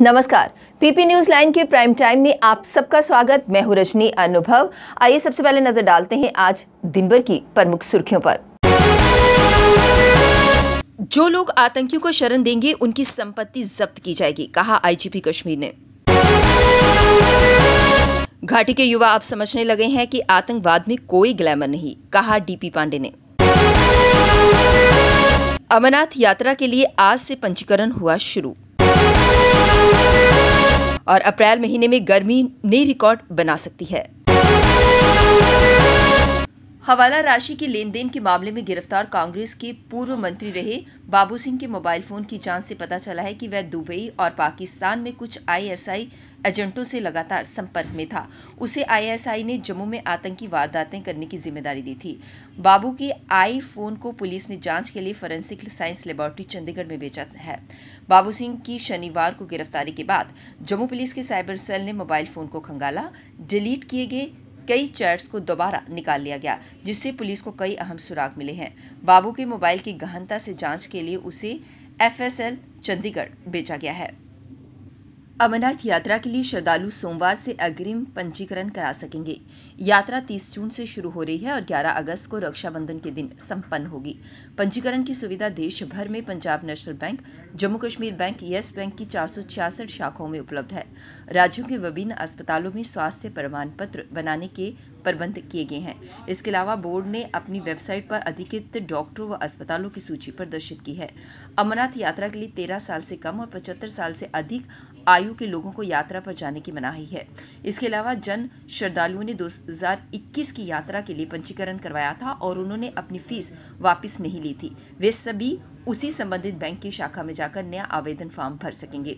नमस्कार, PP news line के prime time में आप सबका स्वागत। मैं हूं रजनी अनुभव। आइए सबसे पहले नजर डालते हैं आज दिन भर की प्रमुख सुर्खियों पर। जो लोग आतंकियों को शरण देंगे उनकी संपत्ति जब्त की जाएगी, कहा आईजीपी कश्मीर ने। घाटी के युवा अब समझने लगे हैं कि आतंकवाद में कोई ग्लैमर नहीं, कहा डीपी पांडे ने। अमरनाथ यात्रा के लिए आज से पंजीकरण हुआ शुरू और अप्रैल महीने में गर्मी नई रिकॉर्ड बना सकती है। हवाला राशि की लेन देन के मामले में गिरफ्तार कांग्रेस के पूर्व मंत्री रहे बाबू सिंह के मोबाइल फोन की जांच से पता चला है कि वह दुबई और पाकिस्तान में कुछ आईएसआई एजेंटों से लगातार संपर्क में था। उसे आईएसआई ने जम्मू में आतंकी वारदातें करने की जिम्मेदारी दी थी। बाबू के आईफोन को पुलिस ने जांच के लिए फॉरेंसिक साइंस लेबोरेटरी चंडीगढ़ में भेजा है। बाबू सिंह की शनिवार को गिरफ्तारी के बाद जम्मू पुलिस के साइबर सेल ने मोबाइल फोन को खंगाला। डिलीट किए गए कई चैट्स को दोबारा निकाल लिया गया, जिससे पुलिस को कई अहम सुराग मिले हैं। बाबू के मोबाइल की गहनता से जांच के लिए उसे एफएसएल चंडीगढ़ भेजा गया है। अमरनाथ यात्रा के लिए श्रद्धालु सोमवार से अग्रिम पंजीकरण करा सकेंगे। यात्रा 30 जून से शुरू हो रही है और 11 अगस्त को रक्षाबंधन के दिन संपन्न होगी। पंजीकरण की सुविधा देश भर में Punjab national bank, Jammu Kashmir bank, yes bank की 466 शाखाओं में उपलब्ध है। राज्यों के विभिन्न अस्पतालों में स्वास्थ्य प्रमाण पत्र बनाने के प्रबंध किए गए हैं। इसके अलावा बोर्ड ने अपनी वेबसाइट पर अधिकृत डॉक्टरों व अस्पतालों की सूची प्रदर्शित की है। अमरनाथ यात्रा के लिए 13 साल से कम और 75 साल से अधिक आयु के लोगों को यात्रा पर जाने की मनाही है। इसके अलावा जन श्रद्धालुओं ने 2021 की यात्रा के लिए पंजीकरण करवाया था और उन्होंने अपनी फीस वापस नहीं ली थी। वे सभी उसी संबंधित बैंक की शाखा में जाकर नया आवेदन फॉर्म भर सकेंगे।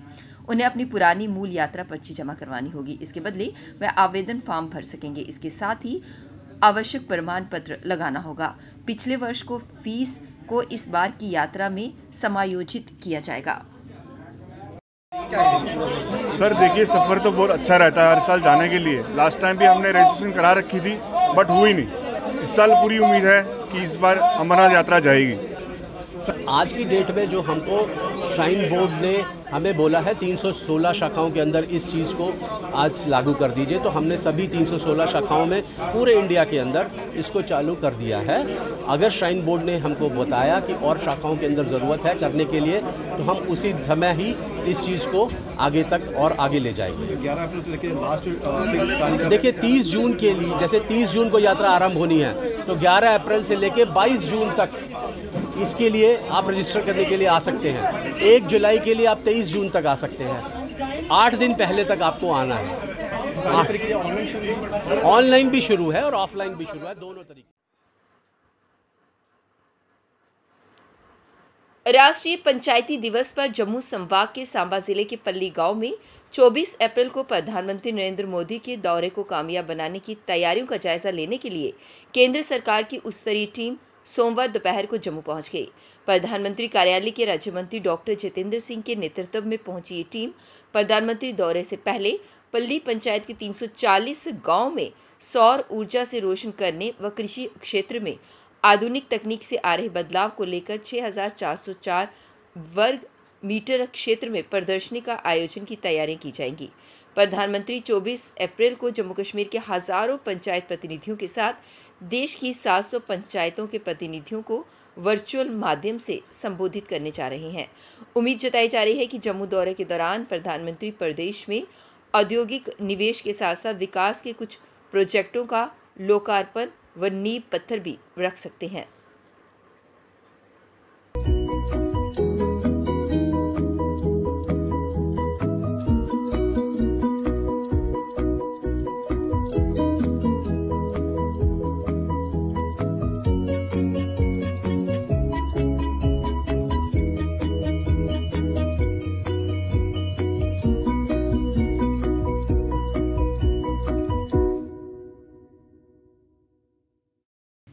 उन्हें अपनी पुरानी मूल यात्रा पर्ची जमा करवानी होगी। इसके बदले वे आवेदन फॉर्म भर सकेंगे। इसके साथ ही आवश्यक प्रमाण पत्र लगाना होगा। पिछले वर्ष को फीस को इस बार की यात्रा में समायोजित किया जाएगा। सर देखिए, सफ़र तो बहुत अच्छा रहता है हर साल जाने के लिए। लास्ट टाइम भी हमने रजिस्ट्रेशन करा रखी थी बट हुई नहीं। इस साल पूरी उम्मीद है कि इस बार अमरनाथ यात्रा जाएगी। आज की डेट में जो हमको श्राइन बोर्ड ने हमें बोला है 316 शाखाओं के अंदर इस चीज़ को आज लागू कर दीजिए, तो हमने सभी 316 शाखाओं में पूरे इंडिया के अंदर इसको चालू कर दिया है। अगर श्राइन बोर्ड ने हमको बताया कि और शाखाओं के अंदर ज़रूरत है करने के लिए, तो हम उसी समय ही इस चीज़ को आगे तक और आगे ले जाएंगे। 11 अप्रैल से लेकर लास्ट देखिए 30 जून के लिए, जैसे 30 जून को यात्रा आरंभ होनी है, तो 11 अप्रैल से लेकर 22 जून तक इसके लिए आप रजिस्टर करने के लिए आ सकते हैं। 1 जुलाई के लिए आप 23 जून तक आ सकते हैं। 8 दिन पहले तक आपको आना है। ऑनलाइन भी शुरू है और ऑफलाइन भी शुरू है, दोनों तरीके। राष्ट्रीय पंचायती दिवस पर जम्मू संभाग के सांबा जिले के पल्ली गांव में 24 अप्रैल को प्रधानमंत्री नरेंद्र मोदी के दौरे को कामयाब बनाने की तैयारियों का जायजा लेने के लिए केंद्र सरकार की उच्चस्तरीय टीम सोमवार दोपहर को जम्मू पहुंच गई। प्रधानमंत्री कार्यालय के राज्य मंत्री डॉक्टर जितेंद्र सिंह के नेतृत्व में पहुंची ये टीम प्रधानमंत्री दौरे से पहले पल्ली पंचायत के 340 गांव में सौर ऊर्जा से रोशन करने व कृषि क्षेत्र में आधुनिक तकनीक से आ रहे बदलाव को लेकर 6404 वर्ग मीटर क्षेत्र में प्रदर्शनी का आयोजन की तैयारियां की जाएंगी। प्रधानमंत्री 24 अप्रैल को जम्मू कश्मीर के हजारों पंचायत प्रतिनिधियों के साथ देश की 700 पंचायतों के प्रतिनिधियों को वर्चुअल माध्यम से संबोधित करने जा रहे हैं। उम्मीद जताई जा रही है कि जम्मू दौरे के दौरान प्रधानमंत्री प्रदेश में औद्योगिक निवेश के साथ साथ विकास के कुछ प्रोजेक्टों का लोकार्पण व नींव पत्थर भी रख सकते हैं।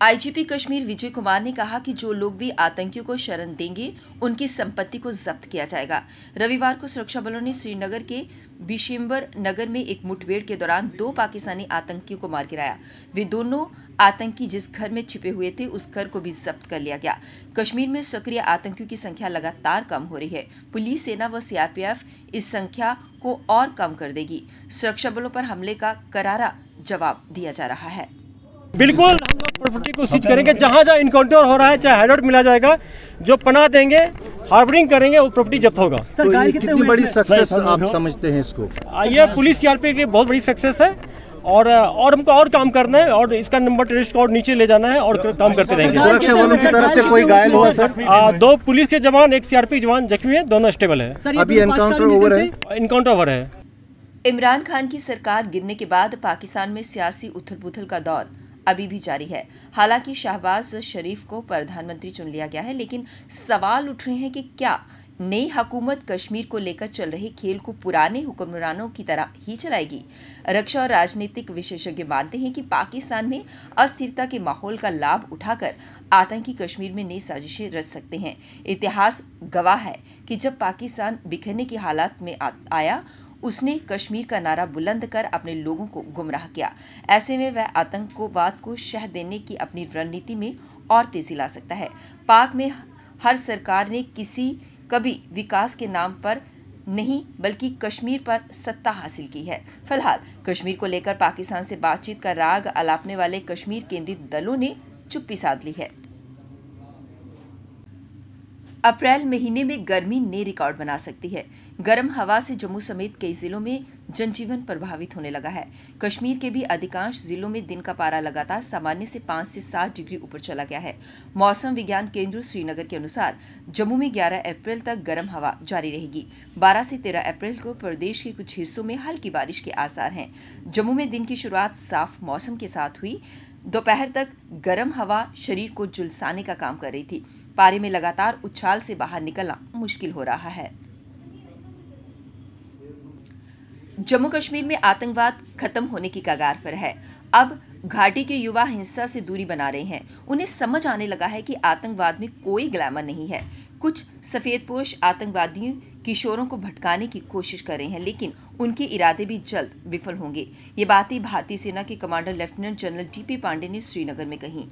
आईजीपी कश्मीर विजय कुमार ने कहा कि जो लोग भी आतंकियों को शरण देंगे उनकी संपत्ति को जब्त किया जाएगा। रविवार को सुरक्षा बलों ने श्रीनगर के बिशेम्बर नगर में एक मुठभेड़ के दौरान 2 पाकिस्तानी आतंकियों को मार गिराया। वे दोनों आतंकी जिस घर में छिपे हुए थे उस घर को भी जब्त कर लिया गया। कश्मीर में सक्रिय आतंकियों की संख्या लगातार कम हो रही है। पुलिस, सेना व सीआरपीएफ इस संख्या को और कम कर देगी। सुरक्षा बलों पर हमले का करारा जवाब दिया जा रहा है। बिल्कुल हम लोग प्रॉपर्टी को सीज करेंगे। जहाँ जहाँ इनकाउंटर हो रहा है चाहे हाइडआउट मिला जाएगा, जो पनाह देंगे, हार्बरिंग करेंगे, वो प्रॉपर्टी जब्त होगा। सर, तो कितनी बड़ी सक्सेस आप समझते हैं इसको? ये पुलिस सीआरपीएफ के लिए बहुत बड़ी सक्सेस है और हमको और काम करना है और इसका नंबर टेररिस्ट को और नीचे ले जाना है और काम करते रहेंगे। सुरक्षा बलों की तरफ से कोई घायल हुआ सर? 2 पुलिस के जवान, 1 सीआरपीएफ जवान जख्मी है, दोनों स्टेबल है। अभी एनकाउंटर ओवर है? एनकाउंटर ओवर है। इमरान खान की सरकार गिरने के बाद पाकिस्तान में सियासी उथल-पुथल का दौर अभी भी जारी है। हालांकि शहबाज शरीफ को प्रधानमंत्री चुन लिया गया है, लेकिन सवाल उठ रहे हैं कि क्या नई हुकूमत कश्मीर को लेकर चल रहे खेल को पुराने हुक्मरानों की तरह ही चलाएगी। रक्षा और राजनीतिक विशेषज्ञ मानते हैं कि पाकिस्तान में अस्थिरता के माहौल का लाभ उठाकर आतंकी कश्मीर में नई साजिशें रच सकते हैं। इतिहास गवाह है कि जब पाकिस्तान बिखरने की हालात में आया, उसने कश्मीर का नारा बुलंद कर अपने लोगों को गुमराह किया। ऐसे में वह आतंकवाद को शह देने की अपनी रणनीति में और तेजी ला सकता है। पाक में हर सरकार ने कभी विकास के नाम पर नहीं बल्कि कश्मीर पर सत्ता हासिल की है। फिलहाल कश्मीर को लेकर पाकिस्तान से बातचीत का राग अलापने वाले कश्मीर केंद्रित दलों ने चुप्पी साध ली है। अप्रैल महीने में गर्मी नए रिकॉर्ड बना सकती है। गर्म हवा से जम्मू समेत कई जिलों में जनजीवन प्रभावित होने लगा है। कश्मीर के भी अधिकांश जिलों में दिन का पारा लगातार सामान्य से 5 से 7 डिग्री ऊपर चला गया है। मौसम विज्ञान केंद्र श्रीनगर के अनुसार जम्मू में 11 अप्रैल तक गर्म हवा जारी रहेगी। 12 से 13 अप्रैल को प्रदेश के कुछ हिस्सों में हल्की बारिश के आसार हैं। जम्मू में दिन की शुरुआत साफ मौसम के साथ हुई। दोपहर तक गर्म हवा शरीर को झुलसाने का काम कर रही थी। पारे में लगातार उछाल से बाहर निकलना मुश्किल हो रहा है। जम्मू कश्मीर में आतंकवाद खत्म होने की कगार पर है। अब घाटी के युवा हिंसा से दूरी बना रहे हैं। उन्हें समझ आने लगा है कि आतंकवाद में कोई ग्लैमर नहीं है। कुछ सफेदपोश आतंकवादियों किशोरों को भटकाने की कोशिश कर रहे हैं, लेकिन उनके इरादे भी जल्द विफल होंगे। ये बातें भारतीय सेना के commander lieutenant general TP Pandey ने श्रीनगर में कही।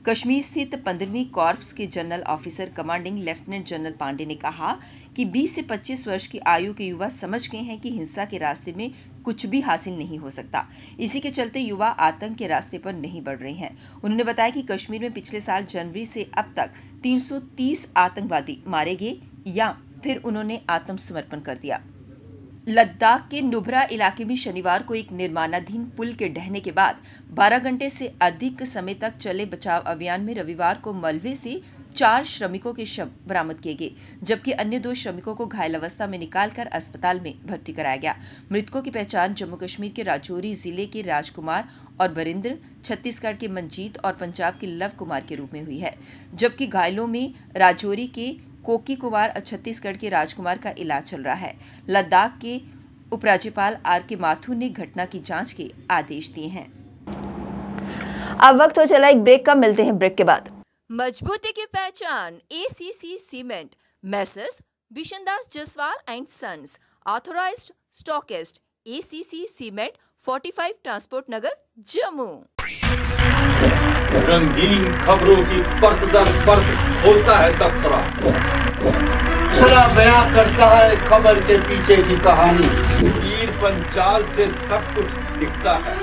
कश्मीर स्थित 15वीं कॉर्प्स के general officer commanding lieutenant general Pandey ने कहा कि 20 से 25 वर्ष की आयु के युवा समझ गए हैं कि हिंसा के रास्ते में कुछ भी हासिल नहीं हो सकता। इसी के चलते युवा आतंक के रास्ते पर नहीं बढ़ रहे हैं। उन्होंने बताया कि कश्मीर में पिछले साल जनवरी से अब तक 330 आतंकवादी मारे गए या फिर उन्होंने आत्मसमर्पण कर दिया। लद्दाख के नुब्रा इलाके में शनिवार को एक निर्माणाधीन पुल के ढहने के बाद 12 घंटे से अधिक समय तक चले बचाव अभियान में रविवार को मलबे से 4 श्रमिकों के शव बरामद किए गए, जबकि अन्य 2 श्रमिकों को घायल अवस्था में निकालकर अस्पताल में भर्ती कराया गया। मृतकों की पहचान जम्मू कश्मीर के राजौरी जिले के राजकुमार और बरिंदर, छत्तीसगढ़ के मंजीत और पंजाब के लव कुमार के रूप में हुई है, जबकि घायलों में राजौरी के कोकी कुमार और छत्तीसगढ़ के राजकुमार का इलाज चल रहा है। लद्दाख के उपराज्यपाल आर.के. माथुर ने घटना की जांच के आदेश दिए हैं। अब वक्त हो चला एक ब्रेक का, मिलते हैं ब्रेक के बाद। मजबूती की पहचान ACC cement, Messrs Bishandas Jaswal and sons, authorised stockist, ACC cement, 45 transport Nagar, Jammu. रंगीन खबरों की परत दर परत खोलता है तबसरा, बयां करता है खबर के पीछे की कहानी। तीर पंचाल से सब कुछ दिखता है।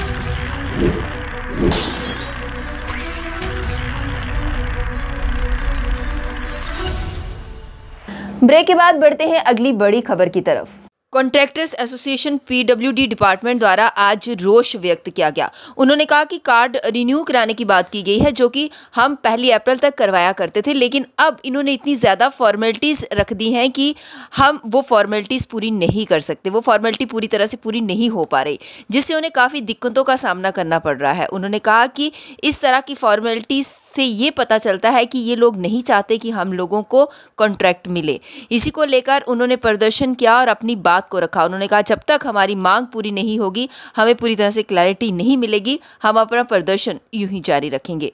ब्रेक के बाद बढ़ते हैं अगली बड़ी खबर की तरफ। कॉन्ट्रैक्टर्स एसोसिएशन पीडब्ल्यूडी डिपार्टमेंट द्वारा आज रोष व्यक्त किया गया। उन्होंने कहा कि कार्ड रिन्यू कराने की बात की गई है, जो कि हम 1 अप्रैल तक करवाया करते थे, लेकिन अब इन्होंने इतनी ज़्यादा फॉर्मेलिटीज़ रख दी हैं कि हम वो फॉर्मेलिटीज़ पूरी नहीं कर सकते। वो फॉर्मेलिटी पूरी तरह से पूरी नहीं हो पा रही, जिससे उन्हें काफ़ी दिक्कतों का सामना करना पड़ रहा है। उन्होंने कहा कि इस तरह की फॉर्मेलिटीज़ से ये पता चलता है कि ये लोग नहीं चाहते कि हम लोगों को कॉन्ट्रैक्ट मिले। इसी को लेकर उन्होंने प्रदर्शन किया और अपनी बात को रखा। उन्होंने कहा जब तक हमारी मांग पूरी नहीं होगी, हमें पूरी तरह से क्लैरिटी नहीं मिलेगी, हम अपना प्रदर्शन यूं ही जारी रखेंगे।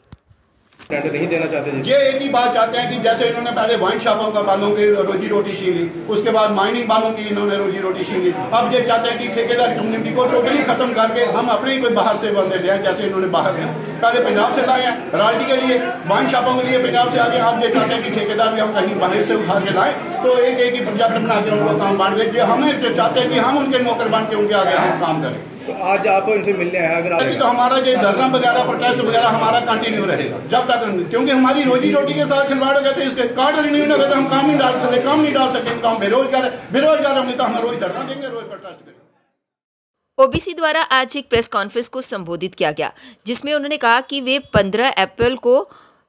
टेंडर नहीं देना चाहते ये एक ही बात चाहते हैं कि जैसे इन्होंने पहले वाइन शॉपों का वालों की रोजी रोटी छीन ली, उसके बाद माइनिंग वालों की इन्होंने रोजी रोटी छीन ली। अब ये चाहते हैं कि ठेकेदार कम्युनिटी को टोटली खत्म करके हम अपने ही कोई बाहर से बंदे दें, जैसे इन्होंने बाहर पहले पंजाब से लाए हैं रॉयल्टी के लिए, वाइन शॉपों के लिए पंजाब से आगे। आप ये चाहते हैं कि ठेकेदार भी हम कहीं बाहर से उठा के लाए, तो एक ही प्रोजेक्ट बना के उनको काम बांट दे। हमें जो चाहते हैं कि हम उनके नौकर बन के उनके आगे हम काम करें। तो आज आप इनसे मिलने आए, अगर तो हमारा जो धरना वगैरह प्रोटेस्ट वगैरह हमारा कंटिन्यू रहेगा जब तक, क्योंकि हमारी रोजी रोटी के साथ खिलवाड़ हो जाते हैं। इसके कार्ड रिन्यू न होते हम काम नहीं डाल सकते, काम नहीं डाल सकते, हम बेरोजगार होंगे तो हम रोज धरना देंगे, रोज प्रोटेस्ट करेंगे। ओबीसी द्वारा आज एक प्रेस कॉन्फ्रेंस को संबोधित किया गया, जिसमें उन्होंने कहा कि वे 15 अप्रैल को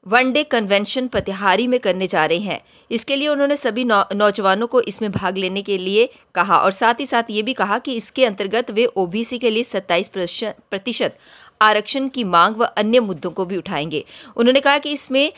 वन डे कन्वेंशन पतिहारी में करने जा रहे हैं। इसके लिए उन्होंने सभी नौजवानों को इसमें भाग लेने के लिए कहा और साथ ही साथ ये भी कहा कि इसके अंतर्गत वे ओबीसी के लिए 27% आरक्षण की मांग व अन्य मुद्दों को भी उठाएंगे। उन्होंने कहा कि इसमें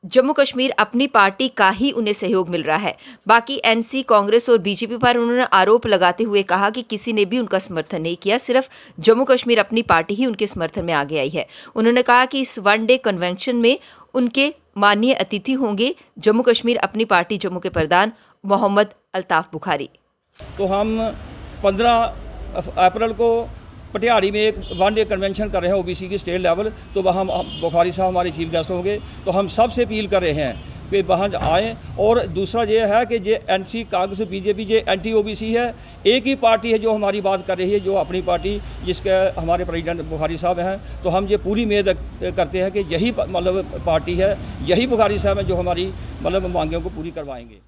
जम्मू कश्मीर अपनी पार्टी का ही उन्हें सहयोग मिल रहा है। बाकी एनसी, कांग्रेस और बीजेपी पर उन्होंने आरोप लगाते हुए कहा कि किसी ने भी उनका समर्थन नहीं किया, सिर्फ जम्मू कश्मीर अपनी पार्टी ही उनके समर्थन में आगे आई है। उन्होंने कहा कि इस वन डे कन्वेंशन में उनके माननीय अतिथि होंगे जम्मू कश्मीर अपनी पार्टी जम्मू के प्रधान मोहम्मद अल्ताफ बुखारी। तो हम 15 अप्रैल को पटियाड़ी में एक वन डे कन्वेंशन कर रहे हैं ओबीसी की स्टेट लेवल, तो वहाँ बुखारी साहब हमारे चीफ गेस्ट होंगे। तो हम सब से अपील कर रहे हैं कि वहाँ आएँ। और दूसरा ये है कि ये एनसी, कांग्रेस, बीजेपी ये एंटी ओबीसी है, एक ही पार्टी है जो हमारी बात कर रही है, जो अपनी पार्टी जिसके हमारे प्रेसिडेंट बुखारी साहब हैं। तो हम ये पूरी उम्मीद करते हैं कि यही मतलब पार्टी है, यही बुखारी साहब हैं जो हमारी मतलब मांगों को पूरी करवाएंगे।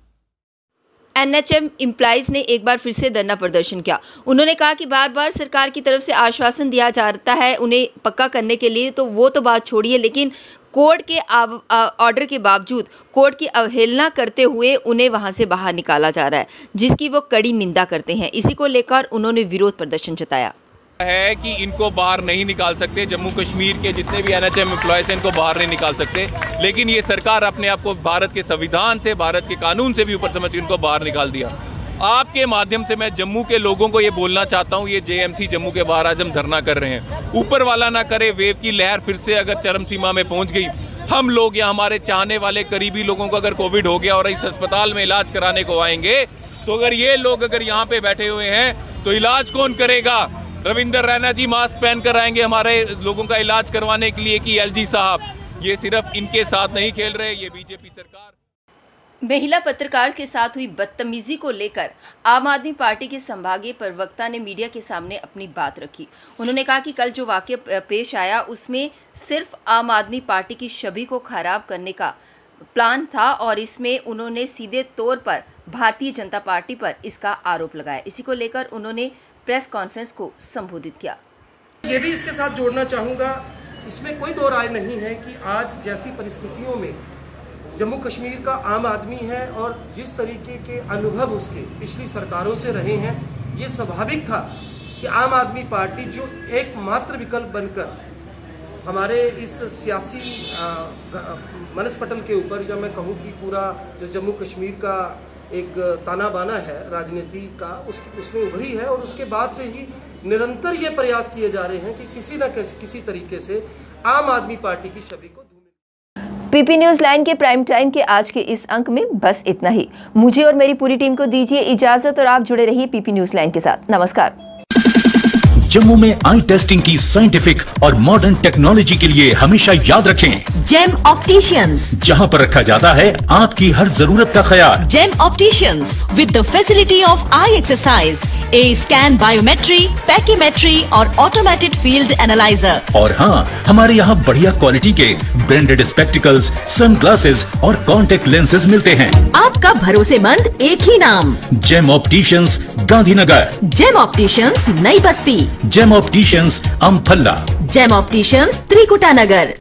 एनएचएम एम्प्लॉइज ने एक बार फिर से धरना प्रदर्शन किया। उन्होंने कहा कि बार बार सरकार की तरफ से आश्वासन दिया जाता है उन्हें पक्का करने के लिए, तो वो तो बात छोड़िए, लेकिन कोर्ट के ऑर्डर के बावजूद कोर्ट की अवहेलना करते हुए उन्हें वहां से बाहर निकाला जा रहा है, जिसकी वो कड़ी निंदा करते हैं। इसी को लेकर उन्होंने विरोध प्रदर्शन जताया है कि इनको बाहर नहीं निकाल सकते, जम्मू कश्मीर के जितने भी एनएचएम एम्प्लॉयज हैं इनको बाहर नहीं निकाल सकते, लेकिन ये सरकार अपने आप को भारत के संविधान से, भारत के कानून से भी ऊपर समझ के इनको बाहर निकाल दिया। आपके माध्यम से मैं जम्मू के लोगों को ये बोलना चाहता हूँ, ये जेएमसी जम्मू के बाहर आज हम धरना कर रहे हैं, ऊपर वाला ना करे वेव की लहर फिर से अगर चरम सीमा में पहुँच गई, हम लोग या हमारे चाहने वाले करीबी लोगों को अगर कोविड हो गया और इस अस्पताल में इलाज कराने को आएंगे, तो अगर ये लोग अगर यहाँ पे बैठे हुए हैं तो इलाज कौन करेगा? रविंद्र रैना जी मास्क पहन कर आएंगे हमारे लोगों का इलाज करवाने के लिए कि एलजी साहब? ये सिर्फ इनके साथ नहीं खेल रहे, ये बीजेपी सरकार। महिला पत्रकार के साथ हुई बदतमीजी को लेकर आम आदमी पार्टी के संभागीय प्रवक्ता ने मीडिया के सामने अपनी बात रखी। उन्होंने कहा कि कल जो वाकया पेश आया उसमें सिर्फ आम आदमी पार्टी की छवि को खराब करने का प्लान था और इसमें उन्होंने सीधे तौर पर भारतीय जनता पार्टी पर इसका आरोप लगाया। इसी को लेकर उन्होंने प्रेस कॉन्फ्रेंस को संबोधित किया। ये भी इसके साथ जोड़ना चाहूँगा, इसमें कोई दो राय नहीं है कि आज जैसी परिस्थितियों में जम्मू कश्मीर का आम आदमी है और जिस तरीके के अनुभव उसके पिछली सरकारों से रहे हैं, ये स्वाभाविक था कि आम आदमी पार्टी जो एकमात्र विकल्प बनकर हमारे इस सियासी मनस्पटल के ऊपर, या मैं कहूँ कि पूरा जो जम्मू कश्मीर का एक ताना बाना है राजनीति का, उसमें उभरी है। और उसके बाद से ही निरंतर ये प्रयास किए जा रहे हैं कि किसी न किसी तरीके से आम आदमी पार्टी की छवि को पीपी न्यूज लाइन के प्राइम टाइम के आज के इस अंक में बस इतना ही। मुझे और मेरी पूरी टीम को दीजिए इजाजत और आप जुड़े रहिए पीपी न्यूज लाइन के साथ। नमस्कार। जम्मू में आई टेस्टिंग की साइंटिफिक और मॉडर्न टेक्नोलॉजी के लिए हमेशा याद रखें जेम ऑप्टिशियंस, जहां पर रखा जाता है आपकी हर जरूरत का ख्याल। Gem opticians with the facility of eye exercise, A scan, biometry, pachymetry और ऑटोमेटेड फील्ड एनालाइजर। और हाँ, हमारे यहाँ बढ़िया क्वालिटी के ब्रांडेड स्पेक्टिकल्स, सनग्लासेस और कॉन्टेक्ट लेंसेज मिलते हैं। आपका भरोसेमंद एक ही नाम, Gem opticians, Gandhinagar. Gem opticians, Nai Basti. Gem opticians, Amphalla. Gem opticians, Trikuta नगर।